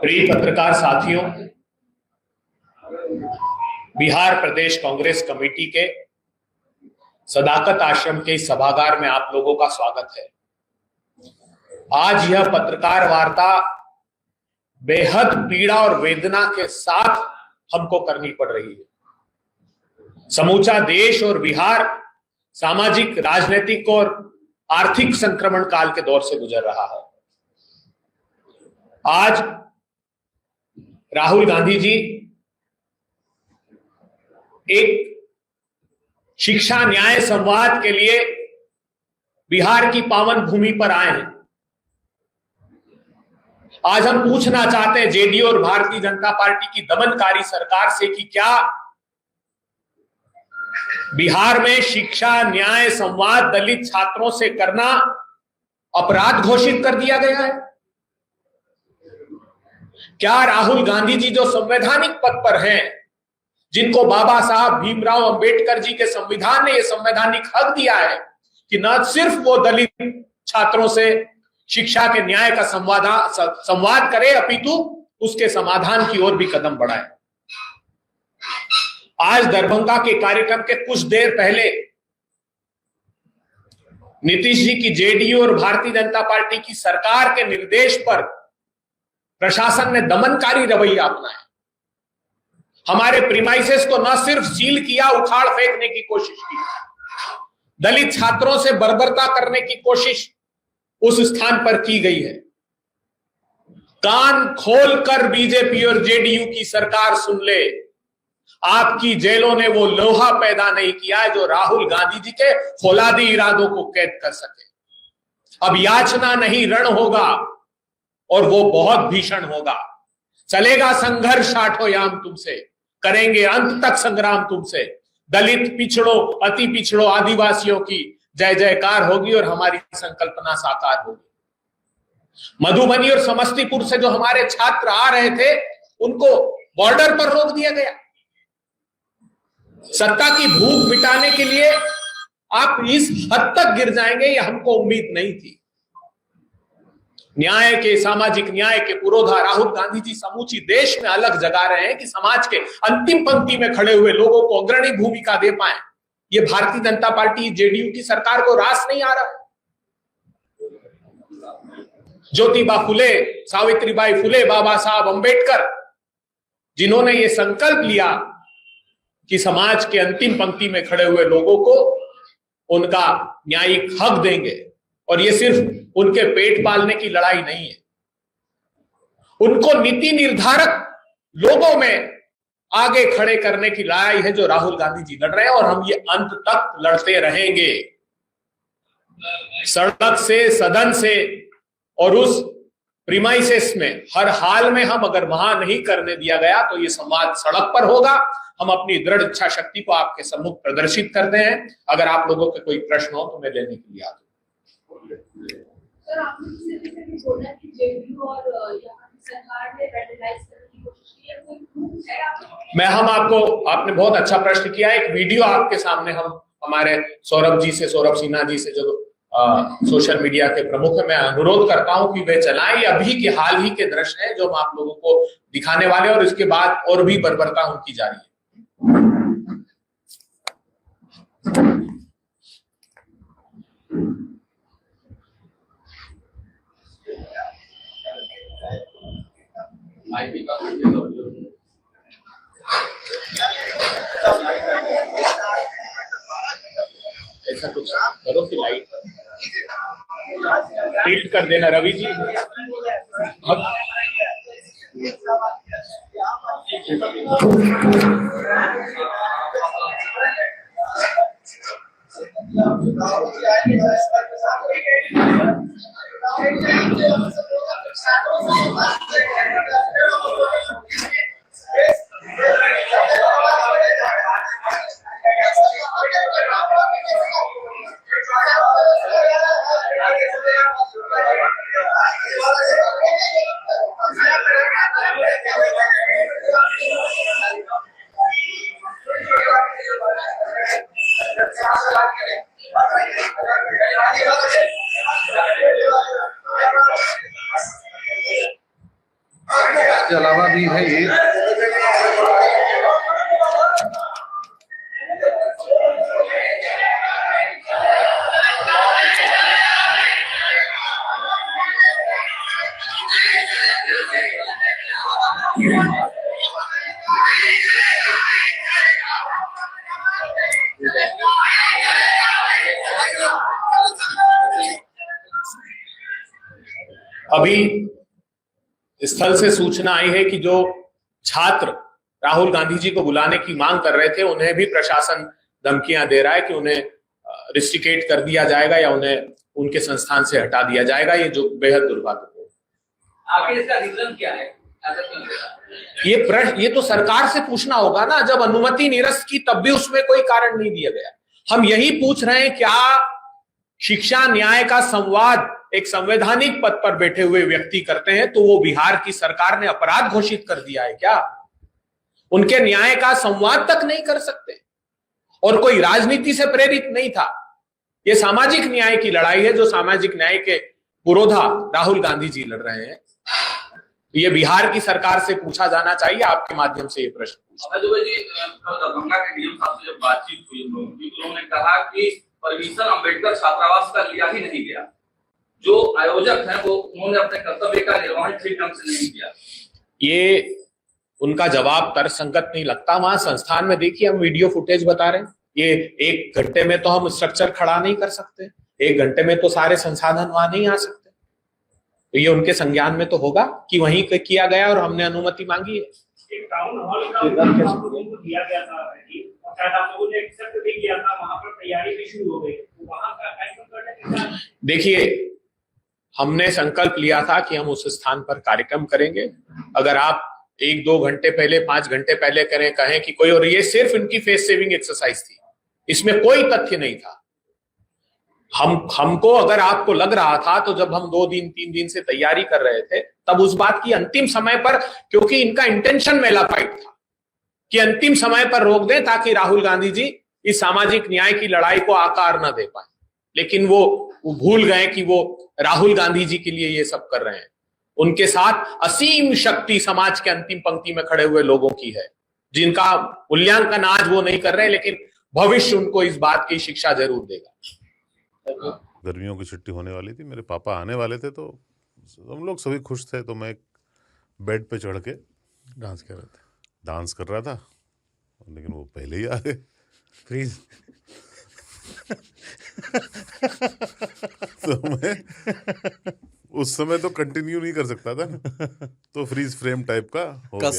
प्रिय पत्रकार साथियों, बिहार प्रदेश कांग्रेस कमेटी के सदाकत आश्रम के इस सभागार में आप लोगों का स्वागत है। आज यह पत्रकार वार्ता बेहद पीड़ा और वेदना के साथ हमको करनी पड़ रही है। समूचा देश और बिहार सामाजिक, राजनीतिक और आर्थिक संक्रमण काल के दौर से गुजर रहा है। आज राहुल गांधी जी एक शिक्षा न्याय संवाद के लिए बिहार की पावन भूमि पर आए हैं। आज हम पूछना चाहते हैं जेडीयू और भारतीय जनता पार्टी की दमनकारी सरकार से कि क्या बिहार में शिक्षा न्याय संवाद दलित छात्रों से करना अपराध घोषित कर दिया गया है? क्या राहुल गांधी जी जो संवैधानिक पद पर हैं, जिनको बाबा साहब भीमराव अंबेडकर जी के संविधान ने यह संवैधानिक हक दिया है कि न सिर्फ वो दलित छात्रों से शिक्षा के न्याय का संवाद करे, अपितु उसके समाधान की ओर भी कदम बढ़ाए। आज दरभंगा के कार्यक्रम के कुछ देर पहले नीतीश जी की जेडीयू और भारतीय जनता पार्टी की सरकार के निर्देश पर प्रशासन ने दमनकारी रवैया अपनाया। हमारे प्रीमाइसेस को न सिर्फ सील किया, उखाड़ फेंकने की कोशिश की, दलित छात्रों से बर्बरता करने की कोशिश उस स्थान पर की गई है। कान खोलकर बीजेपी और जेडीयू की सरकार सुन ले, आपकी जेलों ने वो लोहा पैदा नहीं किया है जो राहुल गांधी जी के फौलादी इरादों को कैद कर सके। अब याचना नहीं, रण होगा और वो बहुत भीषण होगा। चलेगा संघर्ष आठोयाम तुमसे, करेंगे अंत तक संग्राम तुमसे। दलित पिछड़ों, अति पिछड़ों, आदिवासियों की जय जयकार होगी और हमारी संकल्पना साकार होगी। मधुबनी और समस्तीपुर से जो हमारे छात्र आ रहे थे, उनको बॉर्डर पर रोक दिया गया। सत्ता की भूख मिटाने के लिए आप इस हद तक गिर जाएंगे, ये हमको उम्मीद नहीं थी। न्याय के, सामाजिक न्याय के पुरोधा राहुल गांधी जी समूची देश में अलग जगा रहे हैं कि समाज के अंतिम पंक्ति में खड़े हुए लोगों को अग्रणी भूमिका दे पाए। ये भारतीय जनता पार्टी, जेडीयू की सरकार को रास नहीं आ रहा। ज्योतिबा फुले, सावित्रीबाई फुले, बाबा साहब अंबेडकर, जिन्होंने ये संकल्प लिया कि समाज के अंतिम पंक्ति में खड़े हुए लोगों को उनका न्यायिक हक देंगे, और ये सिर्फ उनके पेट पालने की लड़ाई नहीं है, उनको नीति निर्धारक लोगों में आगे खड़े करने की लड़ाई है जो राहुल गांधी जी लड़ रहे हैं, और हम ये अंत तक लड़ते रहेंगे। सड़क से, सदन से और उस प्रीमाइसेस में हर हाल में हम अगर वहां नहीं करने दिया गया तो ये संवाद सड़क पर होगा। हम अपनी दृढ़ इच्छा शक्ति को आपके सम्मुख प्रदर्शित करते हैं। अगर आप लोगों के कोई प्रश्न हो तो मैं लेने के लिए आता हूं। सर, आपने बोला कि जेडीयू और सरकार ने रेडिकलाइज करने की कोशिश की है, कोई प्रूफ है आपको? आपने बहुत अच्छा प्रश्न किया। एक वीडियो आपके सामने हम हमारे सौरभ सिन्हा जी से जो सोशल मीडिया के प्रमुख है, मैं अनुरोध करता हूं कि वे चलाएं। अभी के हाल ही के दृश्य हैं जो हम आप लोगों को दिखाने वाले हैं, और इसके बाद और भी बर्बरता उनकी जारी है। ऐसा कुछ करो कि लाइट टिल्ट कर देना रवि जी। इसके अलावा भी है ये अभी स्थल से सूचना आई है कि जो छात्र राहुल गांधी जी को बुलाने की मांग कर रहे थे उन्हें भी प्रशासन धमकियां दे रहा है कि उन्हें रिस्ट्रिकेट कर दिया जाएगा या उन्हें उनके संस्थान से हटा दिया जाएगा, ये जो बेहद दुर्भाग्यपूर्ण। आखिर इसका रीजन क्या है? ये तो सरकार से पूछना होगा ना। जब अनुमति निरस्त की तब भी उसमें कोई कारण नहीं दिया गया। हम यही पूछ रहे हैं, क्या शिक्षा न्याय का संवाद एक संवैधानिक पद पर बैठे हुए व्यक्ति करते हैं तो वो बिहार की सरकार ने अपराध घोषित कर दिया है क्या? उनके न्याय का संवाद तक नहीं कर सकते और कोई राजनीति से प्रेरित नहीं था। ये सामाजिक न्याय की लड़ाई है, जो सामाजिक न्याय के पुरोधा राहुल गांधी जी लड़ रहे हैं। ये बिहार की सरकार से पूछा जाना चाहिए। आपके माध्यम से ये प्रश्न दरभंगा के डीएम साहब से जब बातचीत हुई उन्होंने कहा कि परमिशन अंबेडकर छात्रावास का लिया ही नहीं गया। जो आयोजक हैं वो उन्होंने अपने कर्तव्य का निर्वहन ठीक ढंग से नहीं किया। ये उनका जवाब तर्कसंगत नहीं लगता। वहां संस्थान में देखिए, हम वीडियो फुटेज बता रहे हैं। ये 1 घंटे में तो हम स्ट्रक्चर खड़ा नहीं कर सकते, 1 घंटे में तो सारे संसाधन वहां नहीं आ सकते। तो ये उनके संज्ञान में तो होगा कि वहीं किया गया और हमने अनुमति मांगी है। एक टाउन हॉल का आप लोगों को दिया गया था और शायद आप लोगों ने एक्सेप्ट भी किया था, वहां पर तैयारी भी शुरू हो गई। तो वहां का कार्यक्रम करने के देखिए, हमने संकल्प लिया था कि हम उस स्थान पर कार्यक्रम करेंगे। अगर आप 1-2 घंटे पहले, 5 घंटे पहले कहें कि कोई, और ये सिर्फ इनकी फेस सेविंग एक्सरसाइज थी, इसमें कोई तथ्य नहीं था। हमको अगर आपको लग रहा था तो जब हम 2-3 दिन से तैयारी कर रहे थे तब उस बात की अंतिम समय पर, क्योंकि इनका इंटेंशन मेलाफाइड था कि अंतिम समय पर रोक दें ताकि राहुल गांधी जी इस सामाजिक न्याय की लड़ाई को आकार न दे पाए। लेकिन वो भूल गए कि वो राहुल गांधी जी के लिए ये सब कर रहे हैं। उनके साथ असीम शक्ति समाज के अंतिम पंक्ति में खड़े हुए लोगों की है, जिनका मूल्यांकन आज वो नहीं कर रहे, लेकिन भविष्य उनको इस बात की शिक्षा जरूर देगा। गर्मियों की छुट्टी होने वाली थी, मेरे पापा आने वाले थे, तो हम लोग सभी खुश थे। तो मैं बेड पे चढ़ के डांस कर रहा था, लेकिन वो पहले ही आ गए। फ्रीज तो मैं उस समय तो कंटिन्यू नहीं कर सकता था ना, तो फ्रीज फ्रेम टाइप का हो गया।